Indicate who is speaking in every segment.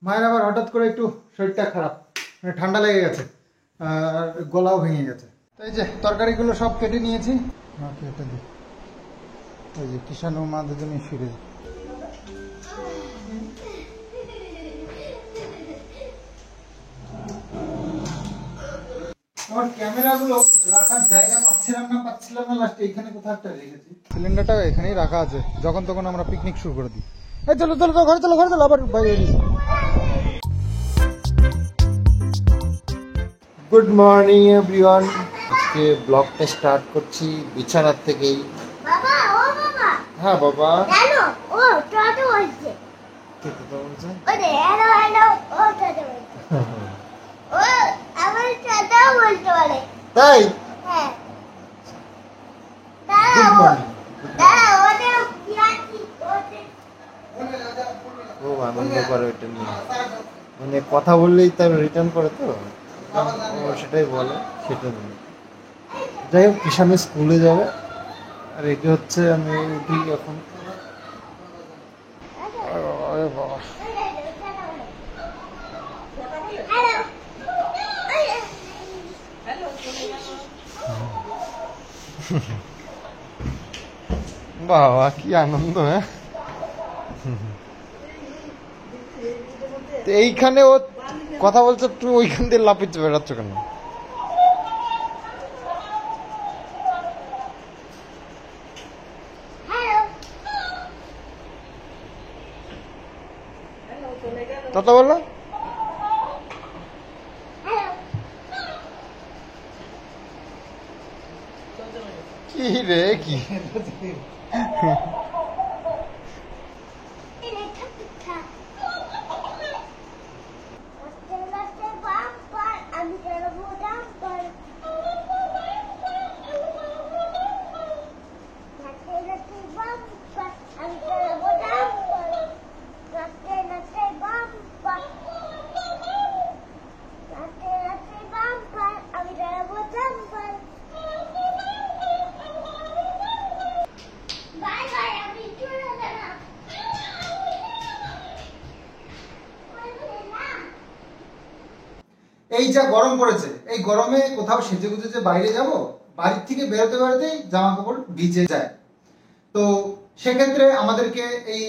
Speaker 1: মায়ের আবার হঠাৎ করে একটু শরীরটা খারাপ, মানে ঠান্ডা লেগে গেছে আর গলাও ভেঙে গেছে। তো এই যে তরকারিগুলো সব কেটে নিয়েছি, মাকে এটা দিই। এই যে কিষান ও মা দুজনেই ফিরে। আমার ক্যামেরাগুলো রাখার জায়গা পাচ্ছিলাম না লাস্টে এখানে কোথাও একটা রেখেছি। সিলিন্ডারটা এখানেই রাখা আছে, যখন তখন আমরা পিকনিক শুরু করে দিই। এই চলো চলো ঘরে চলো আবার বাইরে বেরিয়েছি। Good morning everyone. আজকে ব্লগটা স্টার্ট করছি বিছানার থেকেই। বাবা ও বাবা। হ্যাঁ বাবা। হ্যালো ও টাটা বলছে। কি কথা বলছে? ওরে হ্যালো হ্যালো ও টাটা বলছে। ও আমার টাটা বলতে পারে। তাই? হ্যাঁ। Good morning. ও আনন্দ করে ওইটা নিয়ে, মানে কথা বললেই তার রিটার্ন করে, তো সেটাই বলে, সেটা নিয়ে। যাই হোক, কিষানে স্কুলে যাবে আর এটি হচ্ছে আমি উঠি এখন। বাবা কি আনন্দ! হ্যাঁ, এইখানে ও কথা বলছে, তুমি ওইখান দিয়ে লাফিয়ে বেড়াচ্ছ কেন? কথা বলো। কি রে কি এই যা গরম পড়েছে, এই গরমে কোথাও সেজে গুজে যে বাইরে যাব, বাড়ির থেকে বেরোতে বেরোতেই জামা কাপড় ভিজে যায়। তো সেক্ষেত্রে আমাদেরকে এই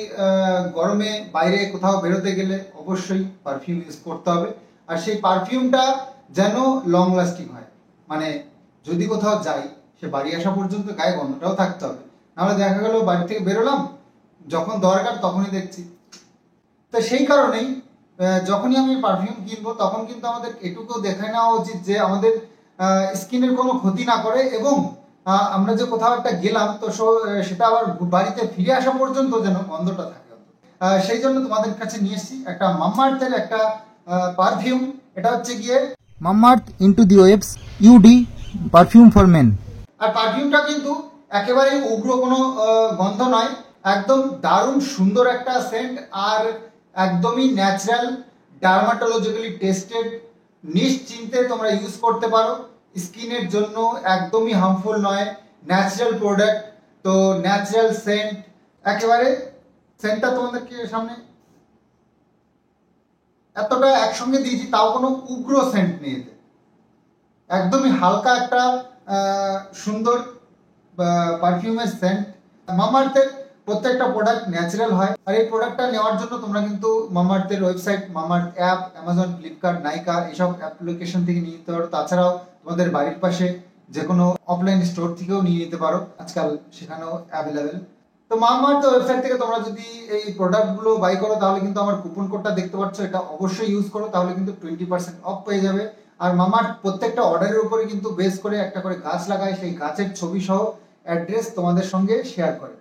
Speaker 1: গরমে বাইরে কোথাও বেরোতে গেলে অবশ্যই পারফিউম ইউজ করতে হবে। আর সেই পারফিউমটা যেন লং লাস্টিং হয়, মানে যদি কোথাও যাই সে বাড়ি আসা পর্যন্ত গায়ে গন্ধটাও থাকতে হবে। নাহলে দেখা গেল বাড়ি থেকে বেরোলাম, যখন দরকার তখনই দেখছি। তো সেই কারণেই যখনই আমি পারফিউম কিনবো তখন কিন্তু আমাদের এটুকু দেখে নেওয়া উচিত যে আমাদের স্কিনের কোনো ক্ষতি না করে, এবং আমরা যে কোথাও একটা গেলাম তো সেটা আবার বাড়িতে ফিরে আসা পর্যন্ত যেন গন্ধটা থাকে। সেই জন্য তোমাদের কাছে নিয়ে এসেছি একটা মামাআর্থের একটা পারফিউম। এটা হচ্ছে গিয়ে Mamaearth into the waves EDP perfume for men. আর পারফিউমটা কিন্তু একেবারেই উগ্র কোনো গন্ধ নয়, একদম দারুণ সুন্দর একটা সেন্ট, আর একদমই ন্যাচারাল, ডার্মাটোলজিক্যালি টেস্টেড, নিশ্চিন্তে তোমরা ইউজ করতে পারো। স্কিনের জন্য একদমই হার্মফুল নয়, ন্যাচারাল প্রোডাক্ট। তো ন্যাচারাল সেন্ট, একেবারে সেন্টটা তোমাদেরকে সামনে এতটা একসঙ্গে দিয়েছি, তাও কোনো উগ্র সেন্ট নেই এতে, একদমই হালকা একটা সুন্দর পারফিউমের সেন্ট। মামাআর্থের প্রত্যেকটা প্রোডাক্ট ন্যাচারাল হয়। আর এই প্রোডাক্টটা নেওয়ার জন্য তোমরা কিন্তু মামাআর্থের website, Mamaearth app, Amazon, Flipkart, Nykaa এইসব অ্যাপ্লিকেশন থেকে নিয়ে নিতে পারো। তাছাড়াও তোমাদের বাড়ির পাশে যে কোনো অফলাইন স্টোর থেকেও নিয়ে নিতে পারো, আজকাল সেখানেও অ্যাভেলেবেল। তো মামাআর্থ ওয়েবসাইট থেকে তোমরা যদি এই প্রোডাক্টগুলো বাই করো তাহলে কিন্তু আমার কুপন কোডটা দেখতে পাচ্ছ, এটা অবশ্যই ইউজ করো, তাহলে কিন্তু 20% অফ পেয়ে যাবে। আর মামাআর্থ প্রত্যেকটা অর্ডারের উপরে কিন্তু বেস করে একটা করে গাছ লাগায়, সেই গাছের ছবি সহ অ্যাড্রেস তোমাদের সঙ্গে শেয়ার করে।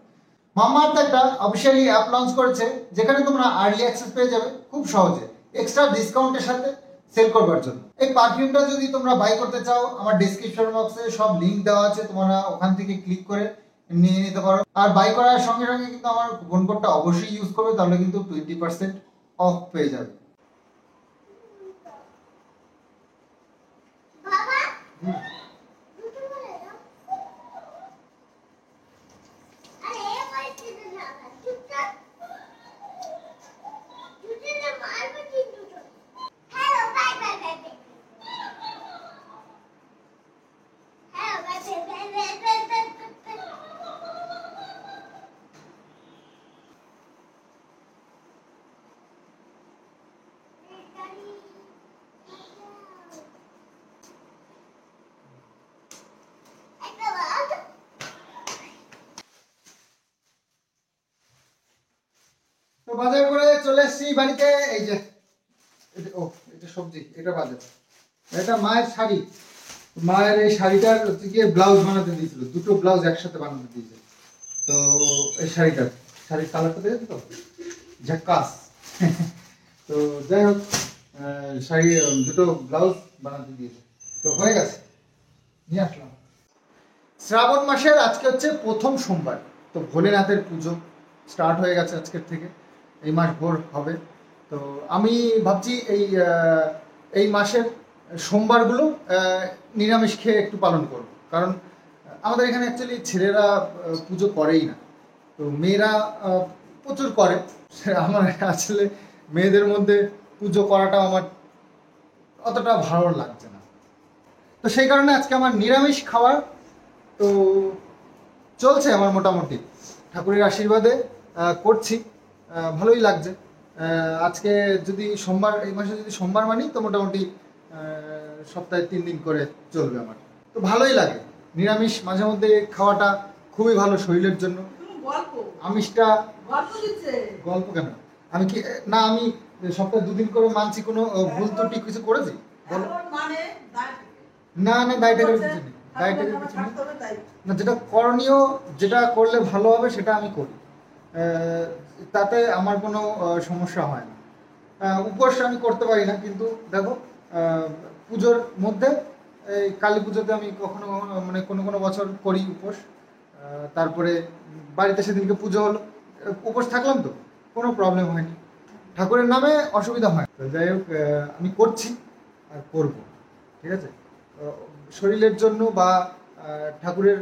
Speaker 1: মামাআর্থ একটা অফিশিয়ালি অ্যাপ লঞ্চ করেছে, যেখানে তোমরা আর্লি অ্যাক্সেস পেয়ে যাবে খুব সহজে, এক্সট্রা ডিসকাউন্টের সাথে সেল করবার জন্য। এই পারফিউমটা যদি তোমরা বাই করতে চাও, আমার ডেসক্রিপশন বক্সে সব লিংক দেওয়া আছে, তোমরা ওখান থেকে ক্লিক করে নিয়ে নিতে পারো। আর বাই করার সঙ্গে সঙ্গে কিন্তু আমার কুপন কোডটা অবশ্যই ইউজ করবে, তাহলে কিন্তু 20% অফ পেয়ে যাবে। তো বাজার করে চলে এসেছি বাড়িতে। এই যে এটা সবজি, এটা বাজার, এটা মায়ের শাড়ি। মায়ের এই শাড়িটার হচ্ছে গিয়ে ব্লাউজ বানাতে দিয়েছিল, দুটো ব্লাউজ একসাথে বানাতে দিয়েছে। তো এই শাড়ির কালারটা দেখেছো তো, ঝাক্কাস। তো যাই হোক, শাড়ি দুটো ব্লাউজ বানাতে দিয়েছে, তো হয়ে গেছে, নিয়ে আসলাম। শ্রাবণ মাসের আজকে হচ্ছে প্রথম সোমবার, তো ভোলেনাথের পুজো স্টার্ট হয়ে গেছে আজকের থেকে, এই মাস ভোর হবে। তো আমি ভাবছি এই মাসের সোমবারগুলো নিরামিষ খেয়ে একটু পালন করব, কারণ আমাদের এখানে অ্যাকচুয়ালি ছেলেরা পুজো করেই না, তো মেয়েরা প্রচুর করে। আমার আসলে মেয়েদের মধ্যে পুজো করাটা আমার অতটা ভালো লাগছে না, তো সেই কারণে আজকে আমার নিরামিষ খাওয়ার তো চলছে আমার মোটামুটি, ঠাকুরের আশীর্বাদে করছি, ভালোই লাগছে। আজকে যদি সোমবার, এই মাসে যদি সোমবার মানি, তো মোটামুটি সপ্তাহে 3 দিন করে চলবে আমার, তো ভালোই লাগে। নিরামিষ মাঝে মধ্যে খাওয়াটা খুবই ভালো শরীরের জন্য। আমিষটা গল্প কেন, আমি কি না, আমি সপ্তাহে 2 দিন করে মানছি, কোনো ভুল ত্রুটি কিছু করেছি? না না, ডায়েটের কিছু নেই, ডায়েটের কিছু নেই না, যেটা করণীয়, যেটা করলে ভালো হবে সেটা আমি করি, তাতে আমার কোনো সমস্যা হয় না। উপোস আমি করতে পারি না, কিন্তু দেখো পুজোর মধ্যে এই কালী পুজোতে আমি কখনো কখনো মানে কোনো বছর করি উপোস। তারপরে বাড়িতে সেদিনকে পুজো হলো, উপোস থাকলাম, তো কোনো প্রবলেম হয়নি, ঠাকুরের নামে অসুবিধা হয়। তো যাই হোক, আমি করছি আর করব, ঠিক আছে। শরীরের জন্য বা ঠাকুরের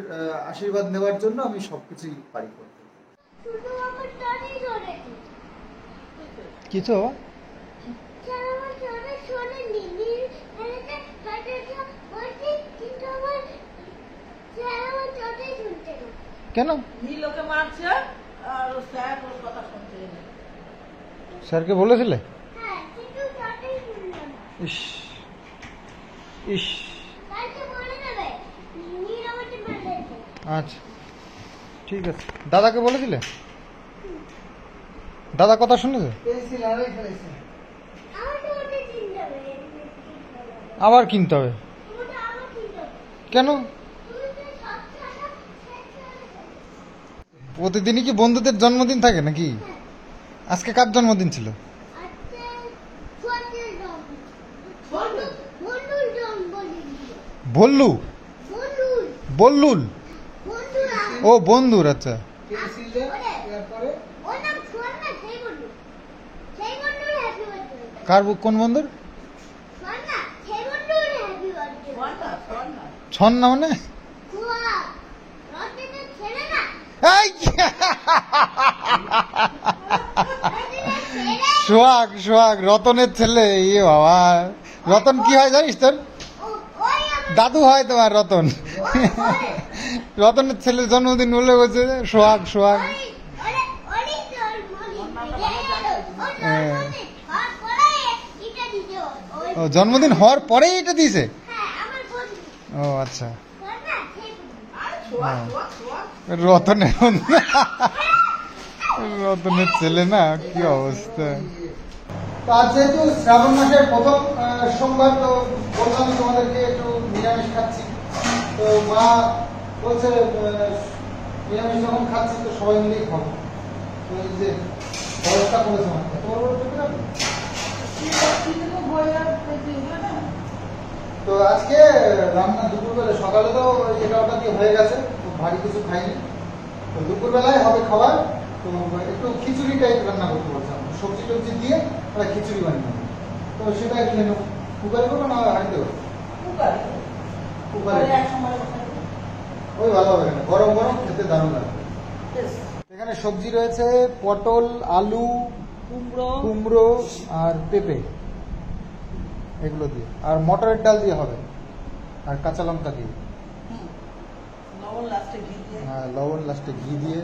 Speaker 1: আশীর্বাদ নেওয়ার জন্য আমি সবকিছুই পারি করতে। কিছু কেন স্যারকে বলেছিলে? ইস ইস, আচ্ছা ঠিক আছে। দাদাকে বলেছিলে? দাদা কথা শুনেছে? আবার কিনতে হবে কেন? প্রতিদিনই কি বন্ধুদের জন্মদিন থাকে নাকি? আজকে কার জন্মদিন ছিল? বল্লু, বল্লুল, ও বন্ধুর, আচ্ছা। কার, কোন বন্ধুর? ছন্না মানে সোহাগ, সোহাগ রতনের ছেলে। ইয়ে বাবা, রতন কি হয় জানিস? তোর দাদু হয় তোমার রতন। রতনের ছেলের জন্মদিন বলে বলছে সোহাগ, সোহাগ। ও জন্মদিন হওয়ার পরেই এটা দিয়েছে? ও আচ্ছা, রতনের রতনের ছেলে না, কি অবস্থা। তো আজ যেহেতু শ্রাবণ মাসের প্রথম সোমবার, তো বললাম তোমাদেরকে একটু নিরামিষ খাচ্ছি। তো মা বলছে নিরামিষ যখন খাচ্ছি তো সবাই মিলেই খাবো। তো এই যে ব্যবস্থা করেছে মা, তো আজকে রান্না দুপুরবেলা, সকালে তো এটা ওটা দিয়ে হয়ে গেছে, ভারী কিছু খাইনি। তো দুপুরবেলায় হবে খাবার, তো একটু খিচুড়ি টাইপ রান্না করতে বলছিলাম, সবজি টবজি দিয়ে ওরা খিচুড়ি বানিয়ে, তো সেটা খেয়ে নেবো। কুকারে করবো না হাঁড়িতে করবো? কুকারে, ওই ভালো হবে না, গরম গরম খেতে দারুণ লাগবে। এখানে সবজি রয়েছে পটল, আলু, কুমড়ো আর পেঁপে, এগুলো দিয়ে, আর মটরের ডাল দিয়ে হবে, আর কাঁচা লঙ্কা দিয়ে, হ্যাঁ লবণ লাস্টে ঘি দিয়ে,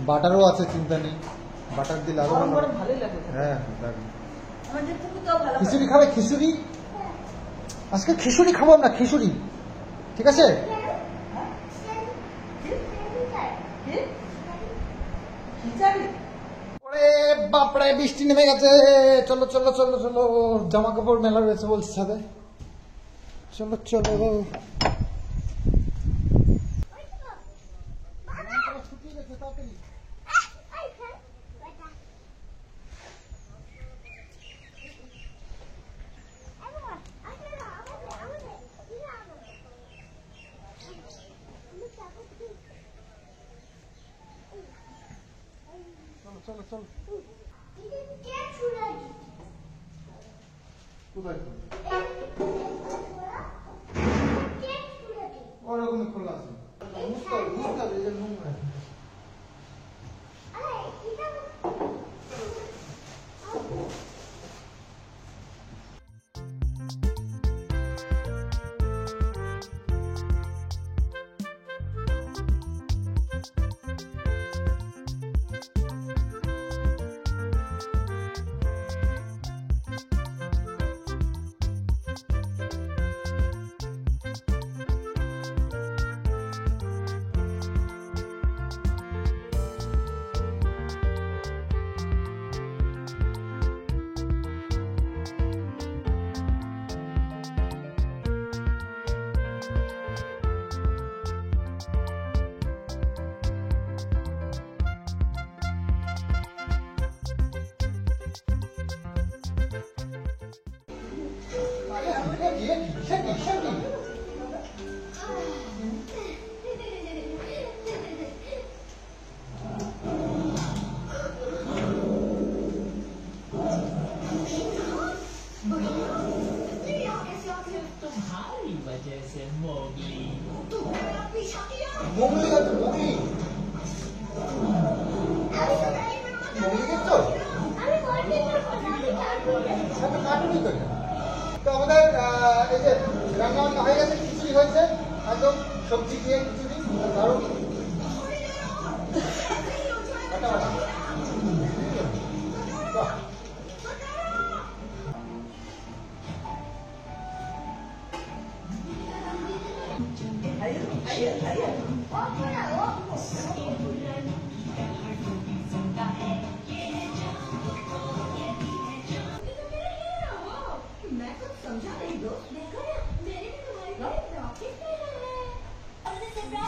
Speaker 1: বাটারও আছে, চিন্তা নেই, বাটার দিলে আরো ভালো। হ্যাঁ খিচুড়ি খাবে? খিচুড়ি আজকে খিচুড়ি খাবো আমরা, খিচুড়ি, ঠিক আছে? ওরে বাপরে বৃষ্টি নেমে গেছে, চলো চলো চলো চলো, জামা কাপড় মেলা রয়েছে বলছে সাথে, চলো চলো। চলো চলো কোথায় ওরকম খোলা আছে, তো আমাদের এই যে রান্না বান্না হয়ে গেছে, খিচুড়ি হয়েছে একদম সবজি দিয়ে খিচুড়ি, দারুণ।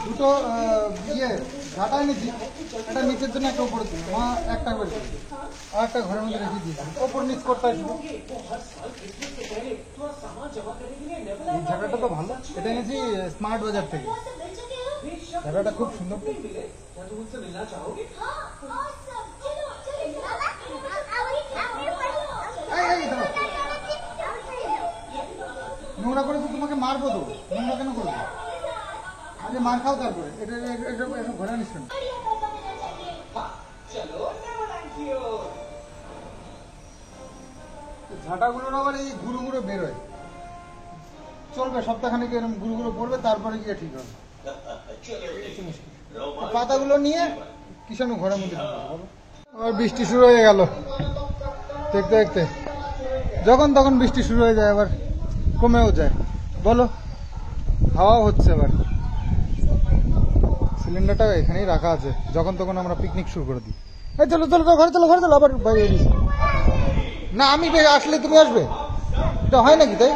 Speaker 1: দুটো ইয়ে ঘাটা এনেছি, একটা নিচের জন্য একটা উপরের জন্য, মা একটা করে আর একটা ঘরের মধ্যে রেখে দিয়েছি, ওপর নিচ করতে আসবো। এই ঝাঁটাটা তো ভালো, এটা এনেছি স্মার্ট বাজার থেকে, ঝাঁটাটা খুব সুন্দর। নোংরা করে তো তোমাকে মারবো, তো নোংরা কেন করবো? আরে মার খাও তারপরে, এটা ঘরে আনিস কেন? ঝাঁটাগুলোর আবার এই গুঁড়ো গুঁড়ো বেরোয়, চলবে সপ্তাহখানেক এরকম গুঁড়ো গুঁড়ো পড়বে, তারপরে গিয়ে ঠিক হবে। পাতাগুলো নিয়ে কিষাণু ঘরের মধ্যে ঢুকবে। আবার বৃষ্টি শুরু হয়ে গেল, দেখতে দেখতে যখন তখন বৃষ্টি শুরু হয়ে যায়, আবার কমেও যায়, বলো হাওয়াও হচ্ছে। আবার সিলিন্ডারটা এখানেই রাখা আছে, যখন তখন আমরা পিকনিক শুরু করে দিই। এই চলো চলো ঘরে চলো, ঘরে চলো, আবার বাইরে না আমি আসলে তুমি আসবে, এটা হয় নাকি? তাই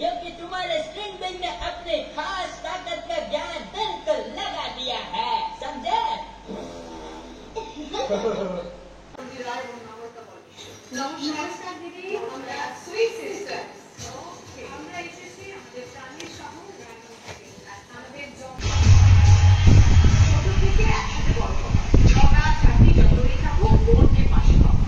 Speaker 2: क्योंकि तुम्हारे स्ट्रिंग ने अपने खास ताकत का ज्ञान बिल्कुल लगा दिया है, समझे?
Speaker 3: नमस्कार दीदी, আমরা সুইট সিস্টার। আমরা এসেছি আমাদের প্রাণী শহর গ্রামীণ থেকে। আমাদের ছোট থেকে একসাথে বড় হওয়া, ঝগড়া ঝাঁটি যতই থাকুক বোনকে পাশে পাওয়া।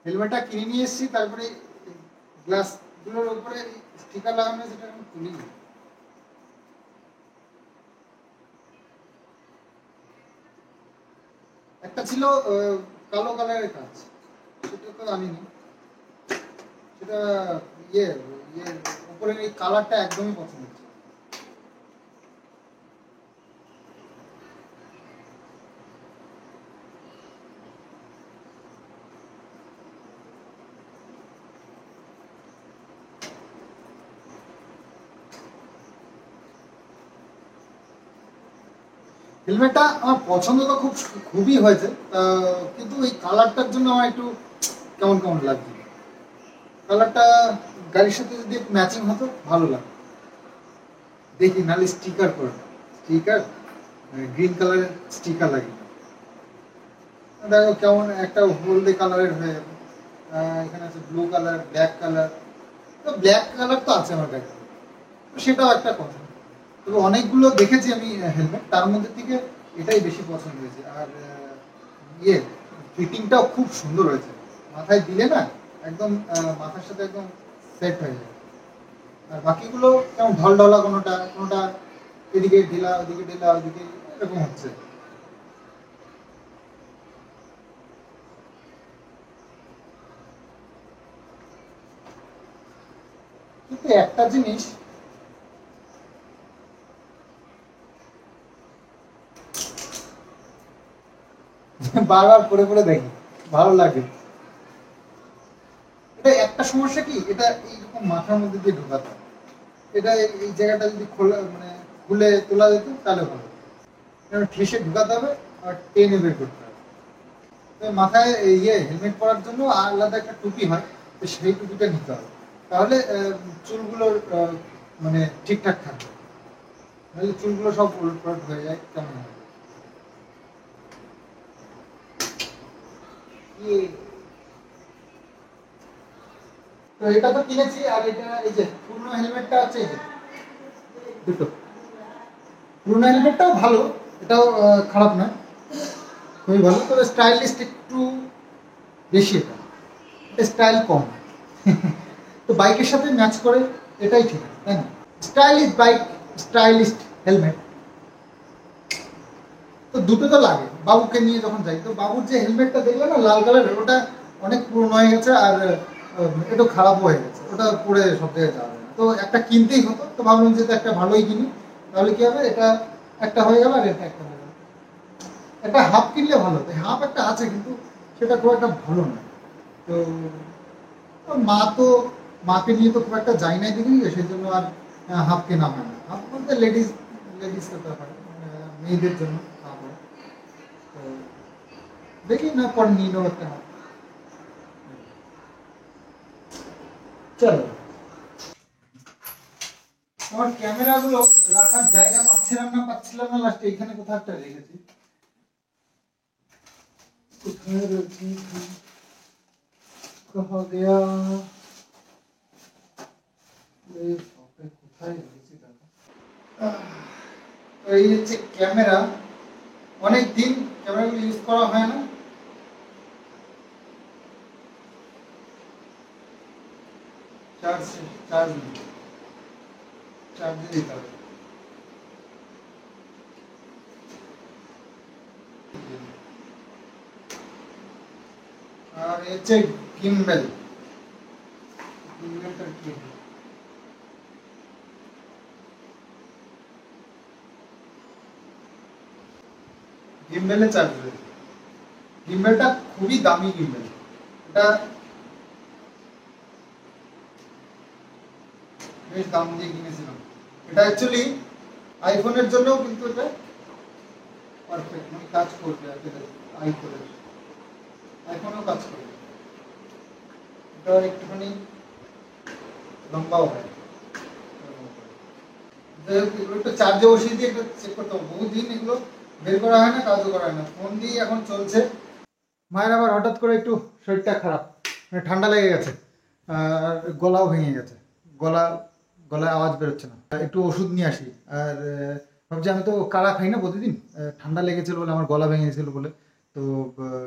Speaker 1: হেলমেটটা কিনে নিয়ে এসেছি, তারপরে গ্লাস গুলোর উপরে স্টিকার লাগানো, সেটা আমি খুলি। একটা ছিল কালো কালারের কাজ, সেটা তো আনিনি। সেটা ইয়ে ইয়ে উপরের এই কালারটা একদমই পছন্দ হচ্ছে না। হেলমেটটা আমার পছন্দ তো খুবই হয়েছে, কিন্তু এই কালারটার জন্য আমার একটু কেমন কেমন লাগছে। কালারটা গাড়ির সাথে যদি ম্যাচিং হতো ভালো লাগতো। দেখি নাহলে স্টিকার করে, স্টিকার গ্রিন কালারের স্টিকার লাগে। দেখো কেমন একটা হলদে কালারের হয়ে যাবে। এখানে আছে ব্লু কালার, ব্ল্যাক কালার। তো ব্ল্যাক কালার তো আছে আমার গাড়িতে, তো সেটাও একটা কথা। তবে অনেকগুলো দেখেছি আমি হেলমেট, তার মধ্যে থেকে এটাই বেশি পছন্দ হয়েছে। আর ইয়ে ফিটিংটাও খুব সুন্দর হয়েছে, মাথায় দিলে না একদম মাথার সাথে একদম সেট হয়ে যায়। আর বাকিগুলো কেমন ঢলঢলা, কোনোটা কোনোটা এদিকে ঢিলা, ওদিকে ঢিলা, ওদিকে এরকম হচ্ছে। কিন্তু একটা জিনিস বারবার পরে পরে দেখি, ভালো লাগে। এটা একটা সমস্যা কি, এটা এইরকম মাথার মধ্যে দিয়ে ঢোকাতে হয়। এটা এই জায়গাটা যদি খোলা মানে খুলে তোলা যেত তাহলে ভালো। ঠেসে ঢুকাতে হবে আর টেনে বের করতে হবে। তো মাথায় হেলমেট পরার জন্য আলাদা একটা টুপি হয়, তো সেই টুপিটা নিতে হবে। তাহলে চুলগুলোর মানে ঠিকঠাক থাকবে, নাহলে চুলগুলো সব উলট পালট হয়ে যায়, কেমন হয়। তো এটা তো কিনেছি, আর এটা এই যে পুরনো হেলমেটটা আছে, এই যে দুটো পুরনো হেলমেটটাও ভালো, এটাও খারাপ না, খুবই ভালো। তবে স্টাইলিস্ট একটু বেশি, এটা স্টাইল কম। তো বাইকের সাথে ম্যাচ করে, এটাই ঠিক আছে, তাই না? স্টাইলিশ বাইক, স্টাইলিস্ট হেলমেট, তো দুটো তো লাগে। বাবুকে নিয়ে যখন যাই, তো বাবুর যে হেলমেটটা দেখলে না লাল কালারের, ওটা অনেক পুরনো হয়ে গেছে, আর একটু খারাপ হয়ে গেছে, ওটা পরে সব জায়গায় যাবে না। তো একটা কিনতেই হতো, তো ভাবলাম যে একটা ভালোই কিনি, তাহলে কি হবে, এটা একটা হয়ে গেল আর এটা একটা হয়ে গেল। একটা হাফ কিনলে ভালো হতো, হাফ একটা আছে কিন্তু সেটা খুব একটা ভালো না। তো মাকে নিয়ে তো খুব একটা যাই নাই দেখি, সেই জন্য আর হাফ কেনা হয় না। হাফ বলতে লেডিস ব্যাপার, মেয়েদের জন্য হাফ হয়। তো দেখি না, পর নিয়ে নেবো একটা হাফ। চলো, আমার ক্যামেরাগুলো রাখার জায়গা পাচ্ছিলাম না, লাস্টে এখানে কোথাও একটা রেখেছি। কোথায় রেখেছি, कहाँ गया, কোথায় রেখেছি দেখো। তো এই হচ্ছে ক্যামেরা, অনেক দিন ক্যামেরাগুলো ইউজ করা হয় না। চার্জ দিতে হবে। আর হচ্ছে গিম্বেল, গিম্বেলটা কি, গিম্বেলে চার্জ দিতে। গিম্বেলটা খুবই দামি গিম্বেল, এটা বেশ দাম দিয়ে কিনেছিলাম। এটা অ্যাকচুয়ালি আইফোনের জন্যও কিন্তু এটা পারফেক্ট, মানে কাজ করবে আইফোনেও কাজ করবে। এটা একটুখানি লম্বাও হয়। যাই হোক, এগুলো একটু চার্জে বসিয়ে দিয়ে একটু চেক করতে হবে, বহুদিন এগুলো বের করা হয় না, কাজও করা হয় না, ফোন দিয়ে এখন চলছে। মায়ের আবার হঠাৎ করে একটু শরীরটা খারাপ, মানে ঠান্ডা লেগে গেছে, আর গলাও ভেঙে গেছে, গলায় আওয়াজ বেরোচ্ছে না। একটু ওষুধ নিয়ে আসি। আর ভাবছি, আমি তো কাড়া খাই না প্রতিদিন, ঠান্ডা লেগেছিল বলে, আমার গলা ভেঙে গেছিল বলে, তো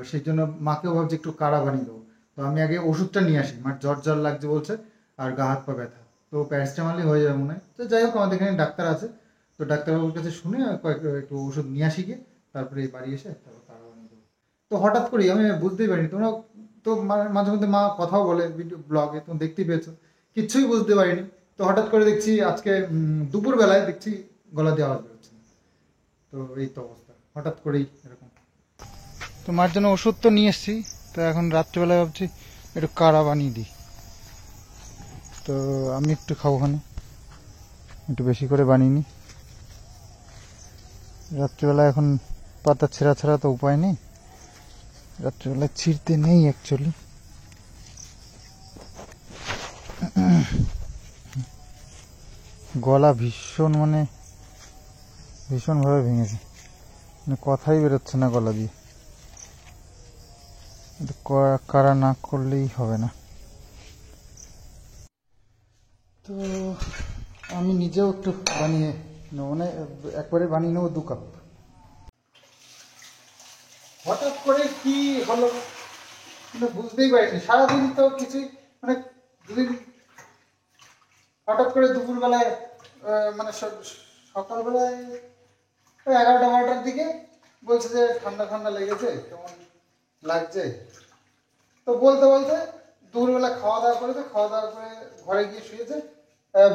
Speaker 1: সেই জন্য মাকেও ভাবছি একটু কাড়া বানিয়ে দেবো। তো আমি আগে ওষুধটা নিয়ে আসি, মার জ্বর লাগছে বলছে, আর গা হাত পা ব্যথা, তো প্যারাসিটামলই হয়ে যাবে মনে হয়। তো যাই হোক, আমাদের এখানে ডাক্তার আছে, তো ডাক্তারবাবুর কাছে শুনে একটু ওষুধ নিয়ে আসি গিয়ে, তারপরে বাড়ি এসে তারপর কাড়া বানিয়ে দেবো। তো হঠাৎ করেই আমি বুঝতেই পারিনি, তোমরা তো মাঝে মধ্যে মা কথাও বলে ভিডিও ব্লগে, তুমি দেখতেই পেয়েছো, কিচ্ছুই বুঝতে পারিনি। তো হঠাৎ করে দেখছি আজকে দুপুরবেলায় দেখছি গলা দিয়ে আওয়াজ বেরোচ্ছে। তো এই তো অবস্থা, হঠাৎ করেই এরকম। তো মার জন্য ওষুধ তো নিয়ে এসেছি, তো এখন রাত্রিবেলায় ভাবছি একটু কাড়া বানিয়ে দিই। তো আমি একটু খাবো, ওখানে একটু বেশি করে বানিয়ে নিই রাত্রিবেলা। এখন পাতা ছেঁড়া ছাড়া তো উপায় নেই, রাত্রিবেলা ছিঁড়তে নেই অ্যাকচুয়ালি। গলা ভীষণভাবে ভেঙেছে, মানে কথাই বেরোচ্ছে না গলা দিয়ে। কাড়া না করলেই হবে না। তো আমি নিজেও একটু বানিয়ে নেবো, মানে একবারে বানিয়ে নেবো 2 কাপ। হঠাৎ করে কি হলো বুঝতেই পারিনি, সারাদিন তো কিছুই, মানে দুদিন হঠাৎ করে দুপুরবেলায় মানে সকালবেলায় 11টা-12টার দিকে বলছে যে ঠান্ডা ঠান্ডা লেগেছে, কেমন লাগছে। তো বলতে বলতে দুপুরবেলা খাওয়া দাওয়া করে ঘরে গিয়ে শুয়েছে,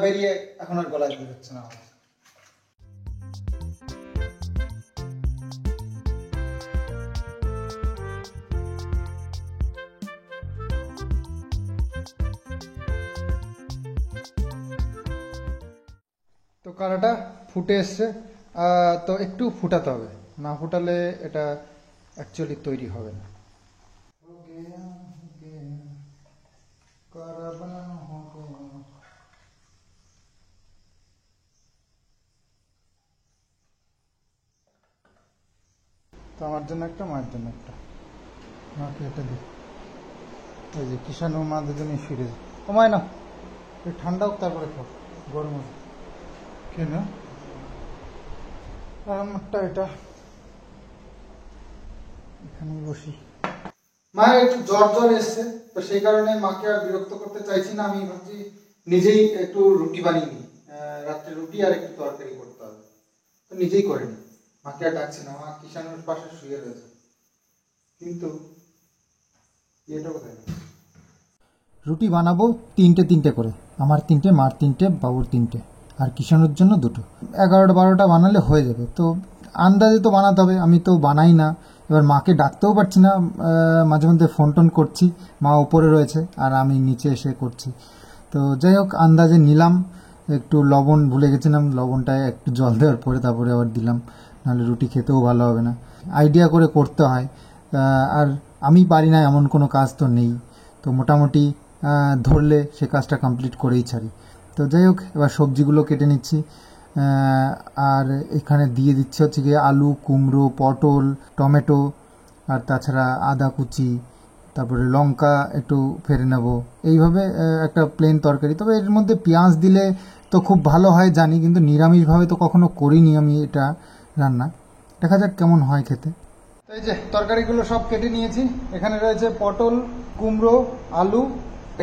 Speaker 1: বেরিয়ে এখন আর গলায় বেরোচ্ছে না আমার। তো কাড়াটা ফুটে এসছে, তো একটু ফুটাতে হবে, না ফুটালে এটা অ্যাকচুয়ালি তৈরি হবে না। তো আমার জন্য একটা, মায়ের জন্য একটা, মাকে এটা দিই। ওই যে কিষাণ ও মা দুজনেই ফিরে যায়। কমায় না, ঠান্ডা হোক তারপরে খাও, গরম হোক কেন। আর আমারটা এটা, এখানে বসি। মায়ের একটু জ্বর এসছে, তো সেই কারণে মাকে আর বিরক্ত করতে চাইছি না। আমি ভাবছি নিজেই একটু রুটি বানিয়ে নিই, রাত্রে রুটি আর একটু তরকারি করতে হবে, তো নিজেই করে নিই। মাকে আর ডাকছি না, মা কিষাণের পাশে শুয়ে রয়েছে। কিন্তু এটা কোথায়? রুটি বানাবো 3টে করে, আমার 3টে, মার 3টে, বাবুর 3টে, আর কিষাণের জন্য 2টো। 11টা-12টা বানালে হয়ে যাবে। তো আন্দাজে তো বানাতে হবে, আমি তো বানাই না। এবার মাকে ডাকতেও পারছি না, মাঝে মধ্যে ফোন টোন করছি, মা উপরে রয়েছে আর আমি নিচে এসে করছি। তো যাই হোক, আন্দাজে নিলাম। একটু লবণ ভুলে গেছিলাম, লবণটায় একটু জল দেওয়ার পরে তারপরে আবার দিলাম, নাহলে রুটি খেতেও ভালো হবে না। আইডিয়া করে করতে হয়, আর আমি পারি না এমন কোনো কাজ তো নেই। তো মোটামুটি ধরলে সে কাজটা কমপ্লিট করেই ছাড়ি। তো যাই হোক, এবার সবজিগুলো কেটে নিচ্ছি, আর এখানে দিয়ে দিচ্ছে হচ্ছে গিয়ে আলু, কুমড়ো, পটল, টমেটো, আর তাছাড়া আদা কুচি, তারপরে লঙ্কা একটু ফেলে নেব। এইভাবে একটা প্লেন তরকারি। তবে এর মধ্যে পেঁয়াজ দিলে তো খুব ভালো হয় জানি, কিন্তু নিরামিষভাবে তো কখনো করিনি আমি এটা রান্না। দেখা যাক কেমন হয় খেতে। তো এই যে তরকারিগুলো সব কেটে নিয়েছি। এখানে রয়েছে পটল, কুমড়ো, আলু,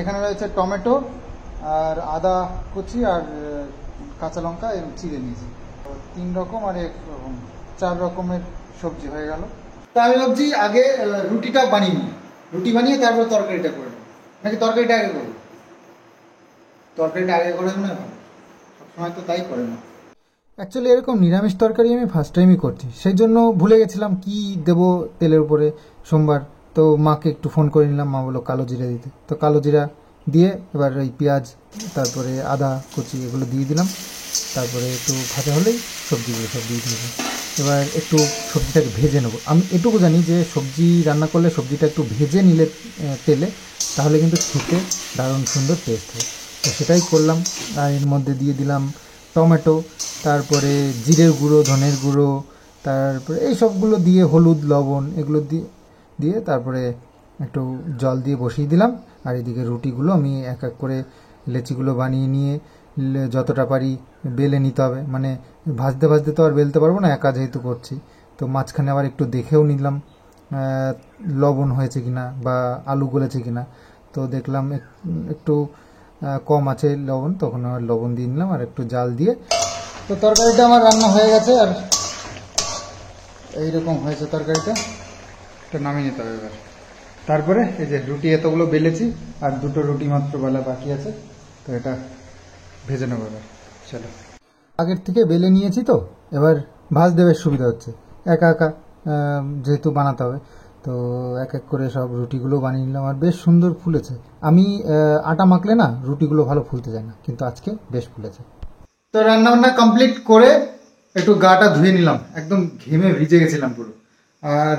Speaker 1: এখানে রয়েছে টমেটো, আর আদা কুচি, আর কাঁচা লঙ্কা চিড়ে নিয়েছি। 3 রকম আর 1 রকম, 4 রকমের সবজি হয়ে গেল। তা আমি ভাবছি আগে রুটিটা বানিয়ে নিই, রুটি বানিয়ে তারপর তরকারিটা করে নেব, নাকি তরকারিটা আগে করবো? তরকারিটা আগে করে না, সবসময় তো তাই করে না। অ্যাকচুয়ালি এরকম নিরামিষ তরকারি আমি ফার্স্ট টাইমই করছি, সেই জন্য ভুলে গেছিলাম কি দেবো তেলের উপরে সোমবার। তো মাকে একটু ফোন করে নিলাম, মা বললো কালো জিরা দিতে। তো কালো জিরা দিয়ে এবার ওই পেঁয়াজ, তারপরে আদা কুচি এগুলো দিয়ে দিলাম। তারপরে একটু ভাজা হলেই সবজিগুলো সব দিয়ে দিলাম। এবার একটু সবজিটাকে ভেজে নেবো। আমি এটুকু জানি যে সবজি রান্না করলে সবজিটা একটু ভেজে নিলে তেলে, তাহলে কিন্তু খেতে দারুণ সুন্দর টেস্ট হয়। তো সেটাই করলাম। আর এর মধ্যে দিয়ে দিলাম টমেটো, তারপরে জিরের গুঁড়ো, ধনের গুঁড়ো, তারপরে এই সবগুলো দিয়ে হলুদ, লবণ এগুলো দিয়ে তারপরে একটু জল দিয়ে বসিয়ে দিলাম। আর এদিকে রুটিগুলো আমি এক এক করে লেচিগুলো বানিয়ে নিয়ে যতটা পারি বেলে নিতে হবে। মানে ভাজতে ভাজতে তো আর বেলতে পারবো না, একা যেহেতু করছি। তো মাঝখানে আবার একটু দেখেও নিলাম লবণ হয়েছে কিনা বা আলু গলেছে কিনা। তো দেখলাম একটু কম আছে লবণ, তখন আবার লবণ দিয়ে নিলাম আর একটু জাল দিয়ে। তো তরকারিটা আমার রান্না হয়ে গেছে, আর এইরকম হয়েছে তরকারিটা। এটা নামিয়ে নিতে হবে এবার। তারপরে এই যে রুটি এতগুলো বেলেছি, আর দুটো রুটি মাত্র বেলা বাকি আছে, তো এটা ভেজে নেবো এবার। চলো, আগের থেকে বেলে নিয়েছি তো এবার ভাজতে বেশ সুবিধা হচ্ছে। একা একা যেহেতু বানাতে হবে, তো এক এক করে সব রুটিগুলো বানিয়ে নিলাম, আর বেশ সুন্দর ফুলেছে। আমি আটা মাখলে না রুটিগুলো ভালো ফুলতে যায় না, কিন্তু আজকে বেশ ফুলেছে। তো রান্নাবান্না কমপ্লিট করে একটু গাটা ধুয়ে নিলাম, একদম ঘেমে ভিজে গেছিলাম পুরো। আর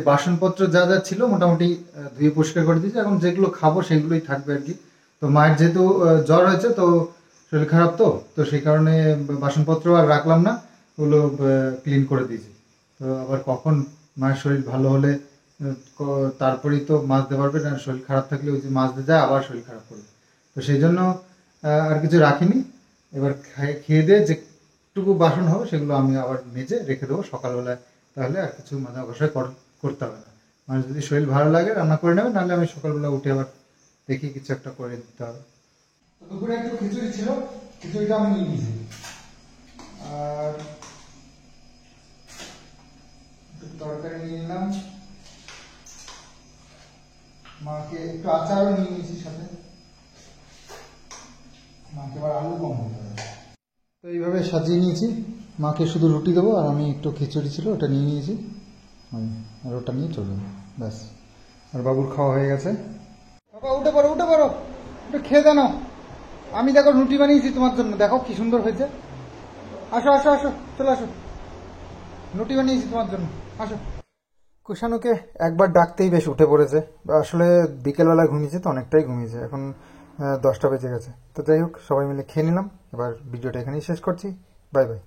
Speaker 1: বাসনপত্র যা যা ছিল মোটামুটি ধুয়ে পরিষ্কার করে দিয়েছি। এখন যেগুলো খাবো সেগুলোই থাকবে আর কি। তো মায়ের যেহেতু জ্বর হয়েছে, তো শরীর খারাপ, তো সেই কারণে বাসনপত্র আর রাখলাম না, ওগুলো ক্লিন করে দিয়েছি। তো আবার কখন মায়ের শরীর ভালো হলে তারপরেই তো মাজতে পারবে, না শরীর খারাপ থাকলে ওই যে মাজতে যায় আবার শরীর খারাপ করবে। তো সেই জন্য আর কিছু রাখিনি। এবার খেয়ে দিয়ে যেটুকু বাসন হবে সেগুলো আমি আবার মেজে রেখে দেবো সকালবেলায়, তাহলে আর কিছু মাজা ঘষা করতে হবে না। মানে যদি শরীর ভালো লাগে রান্না করে নেবে, নাহলে আমি সকালবেলা উঠে আবার দেখি কিছু একটা করে দিতে হবে। দুপুরে একটু খিচুড়ি ছিল, খিচুড়িটা আমি নিয়ে নিয়েছি। আর তরকারি নিয়ে নিলাম, মাকে একটু আচারও নিয়ে নিয়েছি সাথে, মাকে আবার আলু কম হতে হবে। তো এইভাবে সাজিয়ে নিয়েছি, মাকে শুধু রুটি দেবো, আর আমি একটু খিচুড়ি ছিল ওটা নিয়ে নিয়েছি, আর ওটা নিয়ে চলে যাবো ব্যাস। আর বাবুর খাওয়া হয়ে গেছে। বাবা উঠে পড়ো, উঠে পড়ো, একটু খেয়ে দেন। আমি দেখো রুটি বানিয়েছি তোমার জন্য, দেখো কি সুন্দর হয়েছে। আসো আসো আসো, চলে আসো, রুটি বানিয়েছি তোমার জন্য, আসো। কুষাণুকে একবার ডাকতেই বেশ উঠে পড়েছে। আসলে বিকেলবেলা ঘুমিয়েছে তো, অনেকটাই ঘুমিয়েছে, এখন 10টা বেজে গেছে। তো যাই হোক, সবাই মিলে খেয়ে নিলাম। এবার ভিডিওটা এখানেই শেষ করছি। Bye bye.